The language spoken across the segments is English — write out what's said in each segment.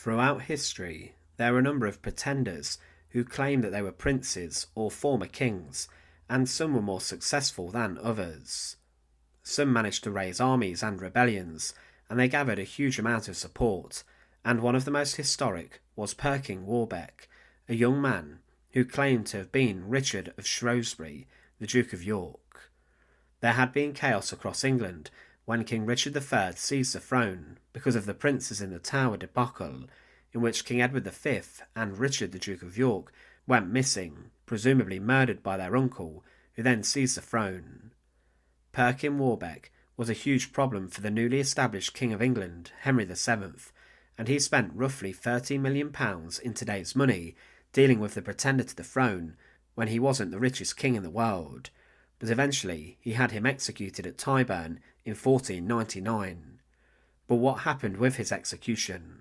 Throughout history, there are a number of pretenders who claim that they were princes or former kings, and some were more successful than others. Some managed to raise armies and rebellions, and they gathered a huge amount of support, and one of the most historic was Perkin Warbeck, a young man who claimed to have been Richard of Shrewsbury, the Duke of York. There had been chaos across England when King Richard III seized the throne because of the Princes in the Tower debacle, in which King Edward V and Richard the Duke of York went missing, presumably murdered by their uncle, who then seized the throne. Perkin Warbeck was a huge problem for the newly established King of England, Henry VII, and he spent roughly £13 million in today's money dealing with the pretender to the throne when he wasn't the richest king in the world, but eventually he had him executed at Tyburn in 1499. But what happened with his execution?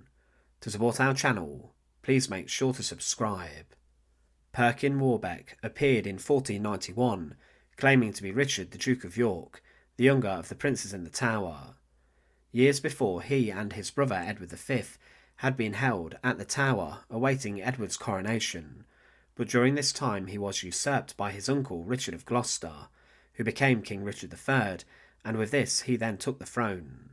To support our channel, please make sure to subscribe. Perkin Warbeck appeared in 1491, claiming to be Richard the Duke of York, the younger of the Princes in the Tower. Years before, he and his brother Edward V had been held at the Tower awaiting Edward's coronation, but during this time he was usurped by his uncle Richard of Gloucester, who became King Richard III, and with this he then took the throne.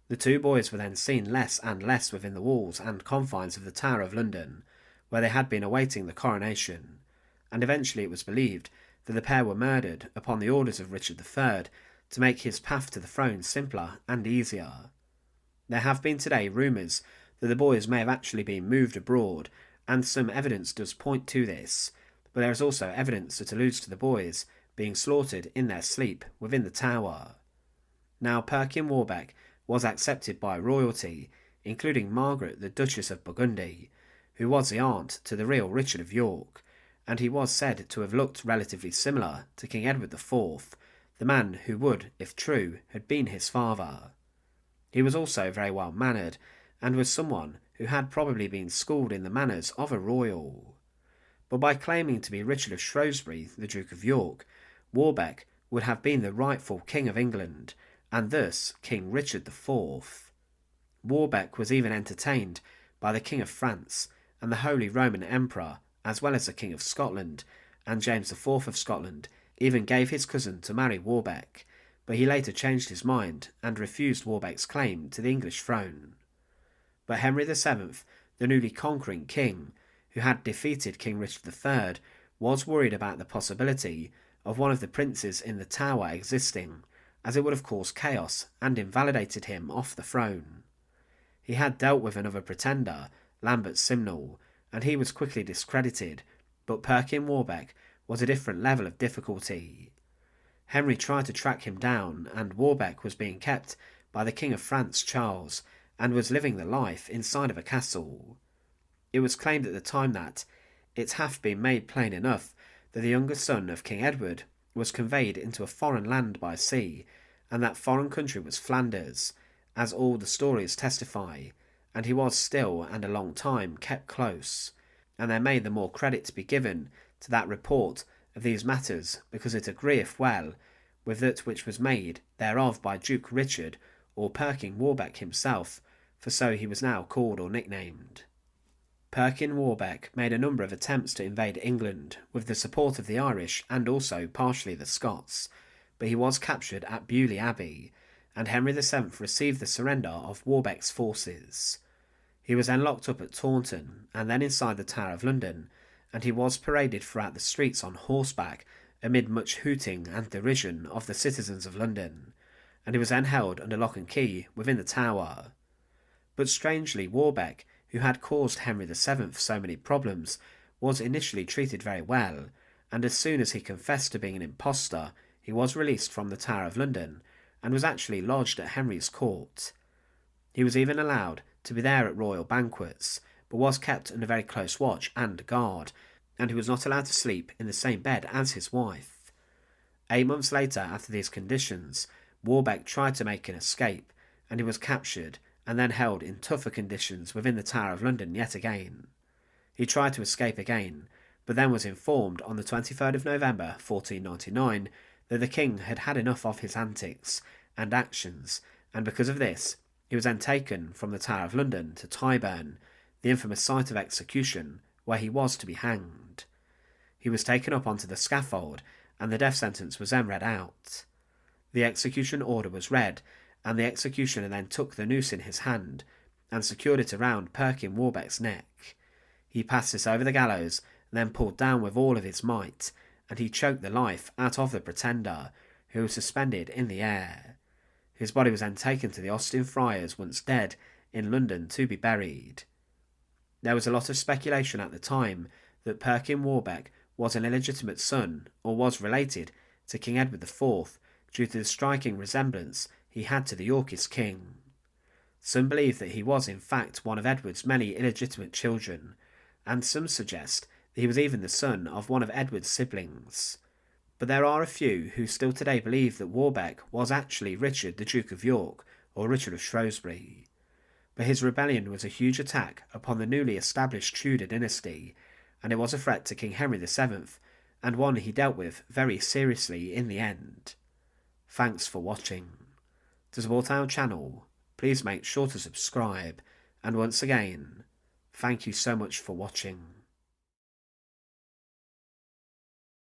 The two boys were then seen less and less within the walls and confines of the Tower of London, where they had been awaiting the coronation, and eventually it was believed that the pair were murdered upon the orders of Richard III to make his path to the throne simpler and easier. There have been today rumours that the boys may have actually been moved abroad, and some evidence does point to this, but there is also evidence that alludes to the boys being slaughtered in their sleep within the Tower. Now, Perkin Warbeck was accepted by royalty, including Margaret, the Duchess of Burgundy, who was the aunt to the real Richard of York, and he was said to have looked relatively similar to King Edward IV, the man who would, if true, had been his father. He was also very well mannered, and was someone who had probably been schooled in the manners of a royal. But by claiming to be Richard of Shrewsbury, the Duke of York, Warbeck would have been the rightful King of England, and thus King Richard IV. Warbeck was even entertained by the King of France and the Holy Roman Emperor, as well as the King of Scotland, and James IV of Scotland even gave his cousin to marry Warbeck, but he later changed his mind and refused Warbeck's claim to the English throne. But Henry VII, the newly conquering king, who had defeated King Richard III, was worried about the possibility of one of the princes in the Tower existing, as it would have caused chaos and invalidated him off the throne. He had dealt with another pretender, Lambert Simnel, and he was quickly discredited, but Perkin Warbeck was a different level of difficulty. Henry tried to track him down, and Warbeck was being kept by the King of France, Charles, and was living the life inside of a castle. It was claimed at the time that it hath been made plain enough that the younger son of King Edward was conveyed into a foreign land by sea, and that foreign country was Flanders, as all the stories testify, and he was still and a long time kept close, and there may the more credit be given to that report of these matters, because it agreeth well with that which was made thereof by Duke Richard, or Perkin Warbeck himself, for so he was now called or nicknamed. Perkin Warbeck made a number of attempts to invade England with the support of the Irish and also partially the Scots, but he was captured at Beaulieu Abbey, and Henry VII received the surrender of Warbeck's forces. He was then locked up at Taunton, and then inside the Tower of London, and he was paraded throughout the streets on horseback amid much hooting and derision of the citizens of London, and he was then held under lock and key within the Tower. But strangely, Warbeck, who had caused Henry VII so many problems, was initially treated very well, and as soon as he confessed to being an impostor, he was released from the Tower of London, and was actually lodged at Henry's court. He was even allowed to be there at royal banquets, but was kept under very close watch and guard, and he was not allowed to sleep in the same bed as his wife. 8 months later, after these conditions, Warbeck tried to make an escape, and he was captured and then held in tougher conditions within the Tower of London yet again. He tried to escape again, but then was informed on the 23rd of November 1499 that the king had had enough of his antics and actions, and because of this he was then taken from the Tower of London to Tyburn, the infamous site of execution where he was to be hanged. He was taken up onto the scaffold, and the death sentence was then read out. The execution order was read, and the executioner then took the noose in his hand and secured it around Perkin Warbeck's neck. He passed this over the gallows and then pulled down with all of his might, and he choked the life out of the pretender, who was suspended in the air. His body was then taken to the Austin Friars, once dead, in London to be buried. There was a lot of speculation at the time that Perkin Warbeck was an illegitimate son or was related to King Edward IV due to the striking resemblance he had to the Yorkist king. Some believe that he was in fact one of Edward's many illegitimate children, and some suggest that he was even the son of one of Edward's siblings. But there are a few who still today believe that Warbeck was actually Richard the Duke of York or Richard of Shrewsbury. But his rebellion was a huge attack upon the newly established Tudor dynasty, and it was a threat to King Henry VII, and one he dealt with very seriously in the end. Thanks for watching. To support our channel, please make sure to subscribe, and once again, thank you so much for watching.